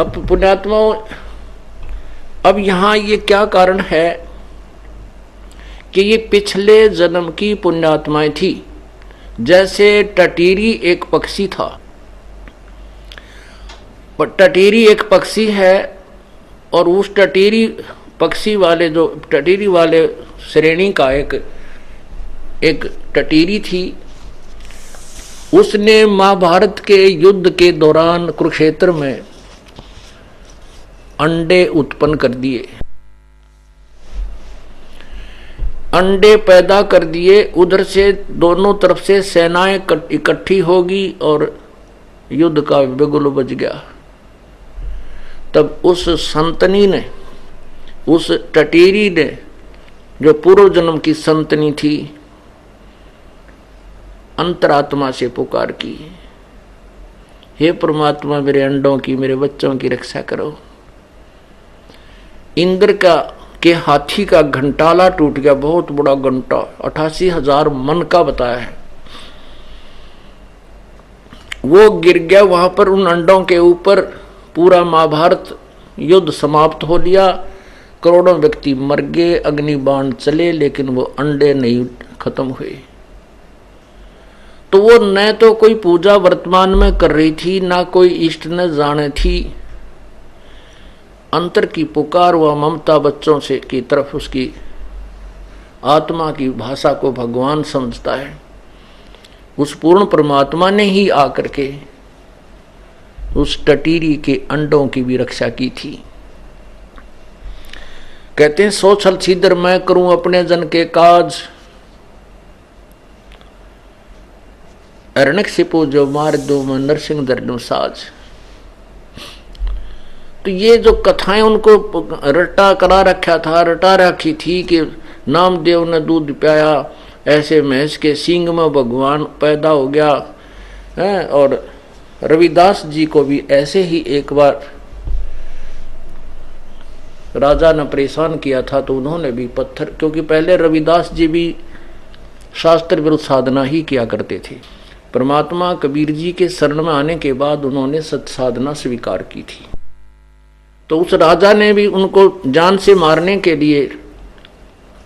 अब पुण्यात्माओं, अब यहाँ ये क्या कारण है कि ये पिछले जन्म की पुण्यात्माएं थी। जैसे टटीरी एक पक्षी था, पर टटीरी एक पक्षी है और उस टटीरी पक्षी वाले जो टटीरी वाले श्रेणी का एक टटीरी थी, उसने महाभारत के युद्ध के दौरान कुरुक्षेत्र में अंडे उत्पन्न कर दिए, अंडे पैदा कर दिए। उधर से दोनों तरफ से सेनाएं इकट्ठी होगी और युद्ध का बिगुल बज गया। तब उस संतनी ने, उस टटीरी ने, जो पूर्व जन्म की संतनी थी, अंतरात्मा से पुकार की, हे परमात्मा मेरे अंडों की, मेरे बच्चों की रक्षा करो। इंद्र के हाथी का घंटाला टूट गया, बहुत बड़ा घंटा, 88,000 मन का बताया है, वो गिर गया वहां पर। उन अंडों के ऊपर पूरा महाभारत युद्ध समाप्त हो लिया, करोड़ों व्यक्ति मर गए, अग्निबाण चले, लेकिन वो अंडे नहीं खत्म हुए। तो वो न तो कोई पूजा वर्तमान में कर रही थी, ना कोई इष्ट न जाने थी। अंतर की पुकार व ममता बच्चों से की तरफ उसकी आत्मा की भाषा को भगवान समझता है। उस पूर्ण परमात्मा ने ही आकर के उस टटीरी के अंडों की भी रक्षा की थी। कहते हैं, सो छल छिद्र मैं करूं अपने जन के काज, अरणक सिपो जो मार दो मैं नरसिंह दर लूं साज। तो ये जो कथाएं उनको रटा करा रखा था, रटा रखी थी कि नामदेव ने दूध पियाया, ऐसे भैंस के सींग में भगवान पैदा हो गया है। और रविदास जी को भी ऐसे ही एक बार राजा ने परेशान किया था, तो उन्होंने भी पत्थर, क्योंकि पहले रविदास जी भी शास्त्र विरुद्ध साधना ही किया करते थे। परमात्मा कबीर जी के शरण में आने के बाद उन्होंने सत साधना स्वीकार की थी। तो उस राजा ने भी उनको जान से मारने के लिए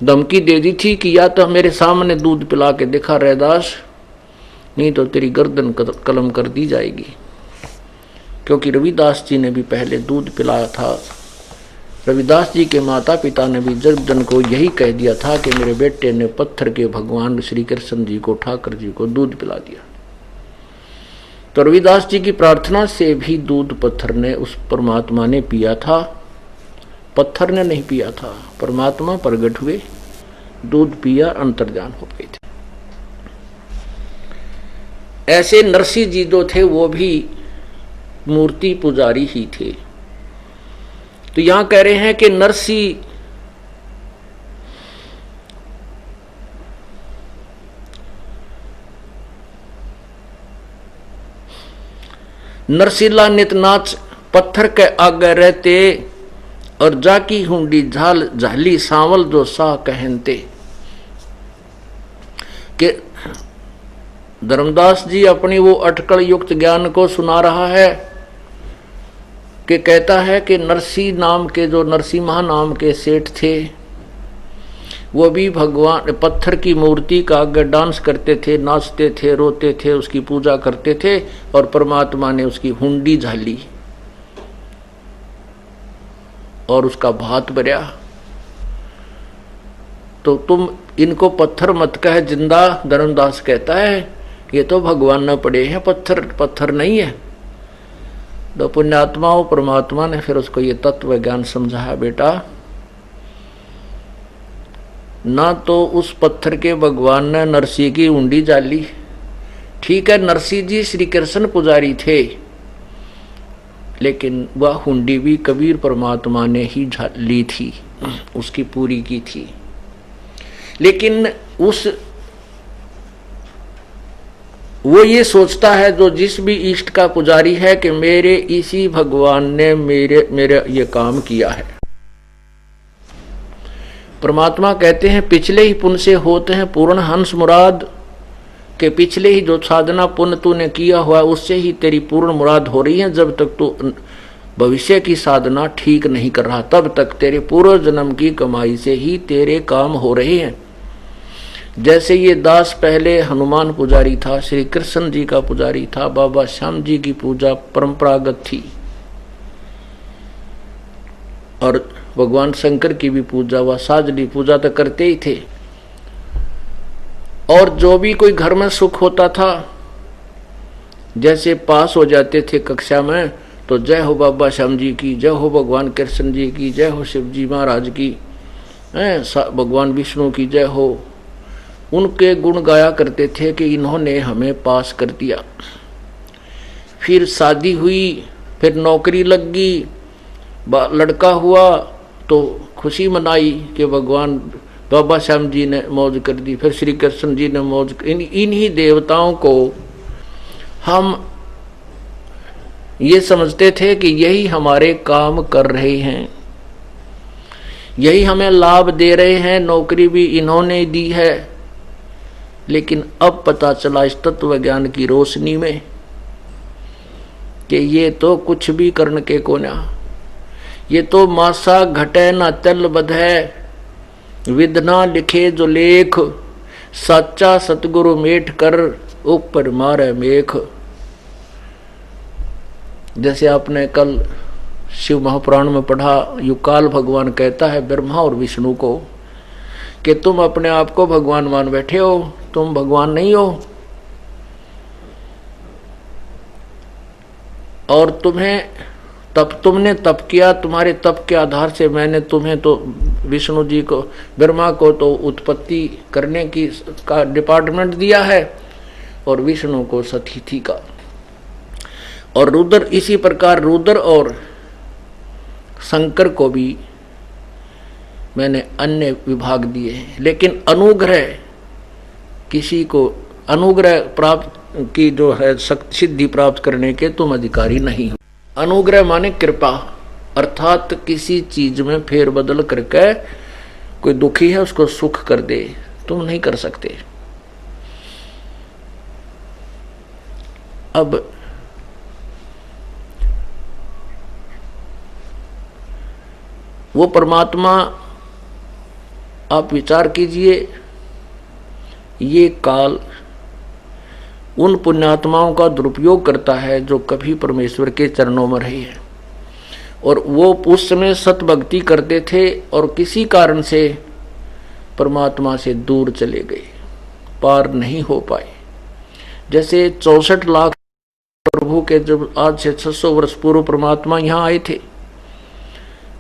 धमकी दे दी थी कि या तो मेरे सामने दूध पिला के दिखा रैदास, नहीं तो तेरी गर्दन कलम कर दी जाएगी। क्योंकि रविदास जी ने भी पहले दूध पिलाया था। रविदास जी के माता पिता ने भी जन को यही कह दिया था कि मेरे बेटे ने पत्थर के भगवान श्री कृष्ण जी को, ठाकर जी को दूध पिला दिया। तो रविदास जी की प्रार्थना से भी दूध पत्थर ने, उस परमात्मा ने पिया था, पत्थर ने नहीं पिया था। परमात्मा प्रकट हुए, दूध पिया, अंतर्ध्यान हो गए थे। ऐसे नरसिंह जी जो थे वो भी मूर्ति पुजारी ही थे। तो यहां कह रहे हैं कि नरसिला नितनाच पत्थर के आगे रहते, और जाकी हुंडी झाल झाली सांवल जो सा कहते। कि धर्मदास जी अपनी वो अटकल युक्त ज्ञान को सुना रहा है कि कहता है कि नरसिंह नाम के, जो नरसिम्हा नाम के सेठ थे, वो भी भगवान पत्थर की मूर्ति का आगे डांस करते थे, नाचते थे, रोते थे, उसकी पूजा करते थे, और परमात्मा ने उसकी हुंडी झाली और उसका भात भरा। तो तुम इनको पत्थर मत कह जिंदा, धर्मदास कहता है, ये तो भगवान न पड़े हैं, पत्थर पत्थर नहीं है। तो पुण्यात्माओं, परमात्मा ने फिर उसको ये तत्व ज्ञान समझाया, बेटा ना तो उस पत्थर के भगवान ने नरसिंह की हुंडी जाली, ठीक है, नरसिंह जी श्री कृष्ण पुजारी थे, लेकिन वह हुंडी भी कबीर परमात्मा ने ही ली थी, उसकी पूरी की थी। लेकिन वो ये सोचता है, जो जिस भी इष्ट का पुजारी है, कि मेरे इसी भगवान ने मेरे ये काम किया है। परमात्मा कहते हैं, पिछले ही पुण्य से होते हैं पूर्ण हंस मुराद, के पिछले ही जो साधना पुण्य तूने किया हुआ उससे ही तेरी पूर्ण मुराद हो रही है। जब तक तू भविष्य की साधना ठीक नहीं कर रहा, तब तक तेरे पूर्व जन्म की कमाई से ही तेरे काम हो रहे हैं। जैसे ये दास पहले हनुमान पुजारी था, श्री कृष्ण जी का पुजारी था, बाबा श्याम जी की पूजा परंपरागत थी और भगवान शंकर की भी पूजा व साजली पूजा तो करते ही थे। और जो भी कोई घर में सुख होता था, जैसे पास हो जाते थे कक्षा में, तो जय हो बाबा श्याम जी की, जय हो भगवान कृष्ण जी की, जय हो शिव जी महाराज की, भगवान विष्णु की जय हो। उनके गुण गाया करते थे कि इन्होंने हमें पास कर दिया। फिर शादी हुई, फिर नौकरी लग गई, लड़का हुआ तो खुशी मनाई कि भगवान बाबा श्याम जी ने मौज कर दी, फिर श्री कृष्ण जी ने मौज। इन्हीं देवताओं को हम ये समझते थे कि यही हमारे काम कर रहे हैं, यही हमें लाभ दे रहे हैं, नौकरी भी इन्होंने दी है। लेकिन अब पता चला इस तत्व ज्ञान की रोशनी में कि ये तो कुछ भी करने के कोना, ये तो मासा घटे न तल बधै, विधना लिखे जो लेख, सच्चा सतगुरु मेट कर ऊपर मारे मेख। जैसे आपने कल शिव महापुराण में पढ़ा, युकाल भगवान कहता है ब्रह्मा और विष्णु को कि तुम अपने आप को भगवान मान बैठे हो, तुम भगवान नहीं हो, और तुमने तप किया, तुम्हारे तप के आधार से मैंने तुम्हें तो विष्णु जी को, ब्रह्मा को तो उत्पत्ति करने की का डिपार्टमेंट दिया है और विष्णु को सतिथि का, और रुद्र इसी प्रकार रुद्र और शंकर को भी मैंने अन्य विभाग दिए हैं। लेकिन अनुग्रह, किसी को अनुग्रह प्राप्त की जो है सिद्धि प्राप्त करने के तुम अधिकारी नहीं हो। अनुग्रह माने कृपा, अर्थात किसी चीज में फेरबदल करके कोई दुखी है उसको सुख कर दे, तुम नहीं कर सकते। अब वो परमात्मा, आप विचार कीजिए, ये काल उन पुण्यात्माओं का दुरुपयोग करता है जो कभी परमेश्वर के चरणों में रहे हैं, और वो उस समय सतभक्ति करते थे और किसी कारण से परमात्मा से दूर चले गए, पार नहीं हो पाए। जैसे 64 लाख प्रभु के जब आज से 600 वर्ष पूर्व परमात्मा यहाँ आए थे,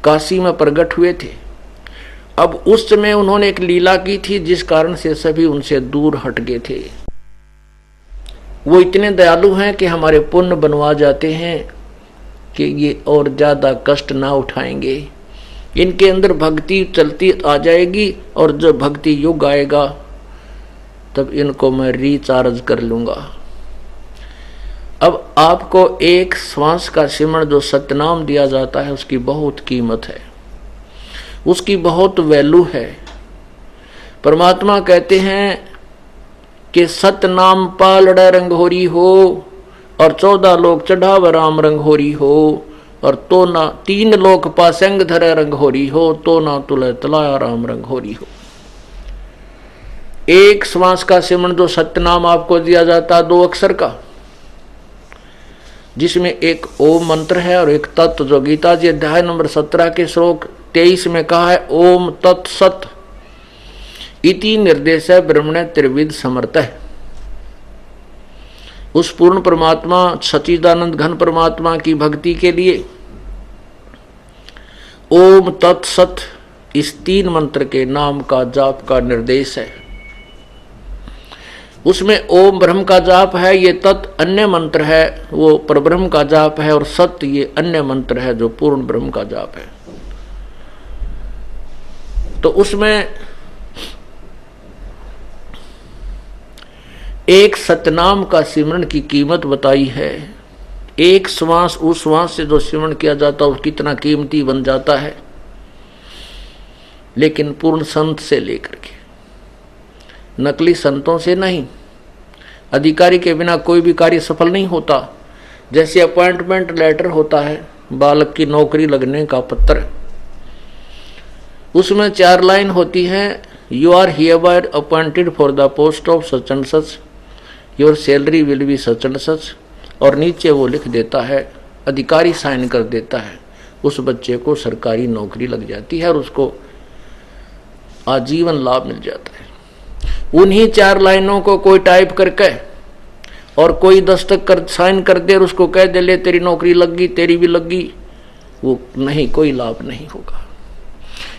काशी में प्रकट हुए थे। अब उस समय उन्होंने एक लीला की थी जिस कारण से सभी उनसे दूर हट गए थे। वो इतने दयालु हैं कि हमारे पुण्य बनवा जाते हैं कि ये और ज्यादा कष्ट ना उठाएंगे, इनके अंदर भक्ति चलती आ जाएगी और जब भक्ति युग आएगा तब इनको मैं रिचार्ज कर लूंगा। अब आपको एक श्वास का सिमरण जो सतनाम दिया जाता है उसकी बहुत कीमत है, उसकी बहुत वैल्यू है। परमात्मा कहते हैं कि सतनाम पालड़ रंगोरी हो और 14 लोग चढ़ाव राम रंगोरी हो, और तो ना 3 लोक पासंग धरे रंगोरी हो, तो ना तुले तलाया राम रंगोरी हो। एक श्वास का सिमरण जो सतनाम आपको दिया जाता 2 अक्षर का, जिसमें एक ओम मंत्र है और एक तत्व, जो गीता जी अध्याय नंबर 17 के श्लोक 23 में कहा है, ओम तत्सत इति निर्देश ब्रह्मण त्रिविध समर्थ है। उस पूर्ण परमात्मा सच्चिदानंद घन परमात्मा की भक्ति के लिए ओम तत्सत इस 3 मंत्र के नाम का जाप का निर्देश है। उसमें ओम ब्रह्म का जाप है, ये तत् अन्य मंत्र है वो परब्रह्म का जाप है, और सत्य ये अन्य मंत्र है जो पूर्ण ब्रह्म का जाप है। तो उसमें एक सतनाम का सिमरण की कीमत बताई है। एक श्वास, उस श्वास से जो सिमरण किया जाता है वो कितना कीमती बन जाता है। लेकिन पूर्ण संत से लेकर के, नकली संतों से नहीं। अधिकारी के बिना कोई भी कार्य सफल नहीं होता। जैसे अपॉइंटमेंट लेटर होता है, बालक की नौकरी लगने का पत्र। उसमें 4 लाइन होती है, you are hereby appointed for the post of such and such, your salary will be such and such, और नीचे वो लिख देता है, अधिकारी साइन कर देता है, उस बच्चे को सरकारी नौकरी लग जाती है और उसको आजीवन लाभ मिल जाता है। उन्हीं 4 लाइनों को कोई टाइप करके और कोई दस्तक कर साइन कर दे और उसको कह दे ले तेरी नौकरी लग गई, तेरी भी लग गई, वो नहीं, कोई लाभ नहीं होगा।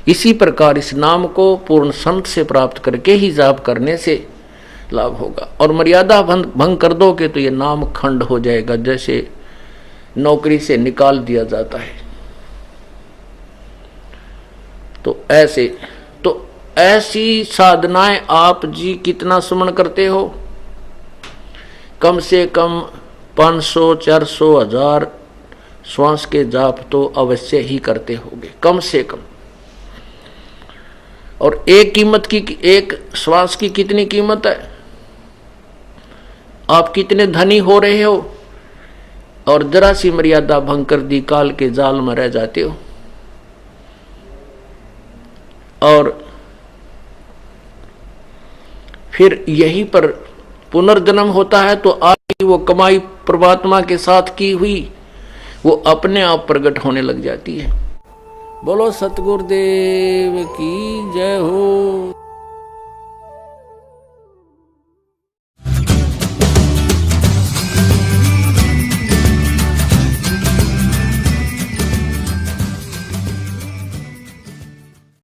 इसी प्रकार इस नाम को पूर्ण संत से प्राप्त करके ही जाप करने से लाभ होगा। और मर्यादा भंग कर दोगे तो ये नाम खंड हो जाएगा, जैसे नौकरी से निकाल दिया जाता है। तो ऐसी साधनाएं आप जी कितना स्मरण करते हो? कम से कम 500, 400, 1000 श्वास के जाप तो अवश्य ही करते होगे, कम से कम। और एक श्वास की कितनी कीमत है? आप कितने धनी हो रहे हो और जरा सी मर्यादा भंग कर दी, काल के जाल में रह जाते हो। और फिर यहीं पर पुनर्जन्म होता है, तो आपकी वो कमाई परमात्मा के साथ की हुई वो अपने आप प्रकट होने लग जाती है। बोलो सतगुरुदेव की जय हो।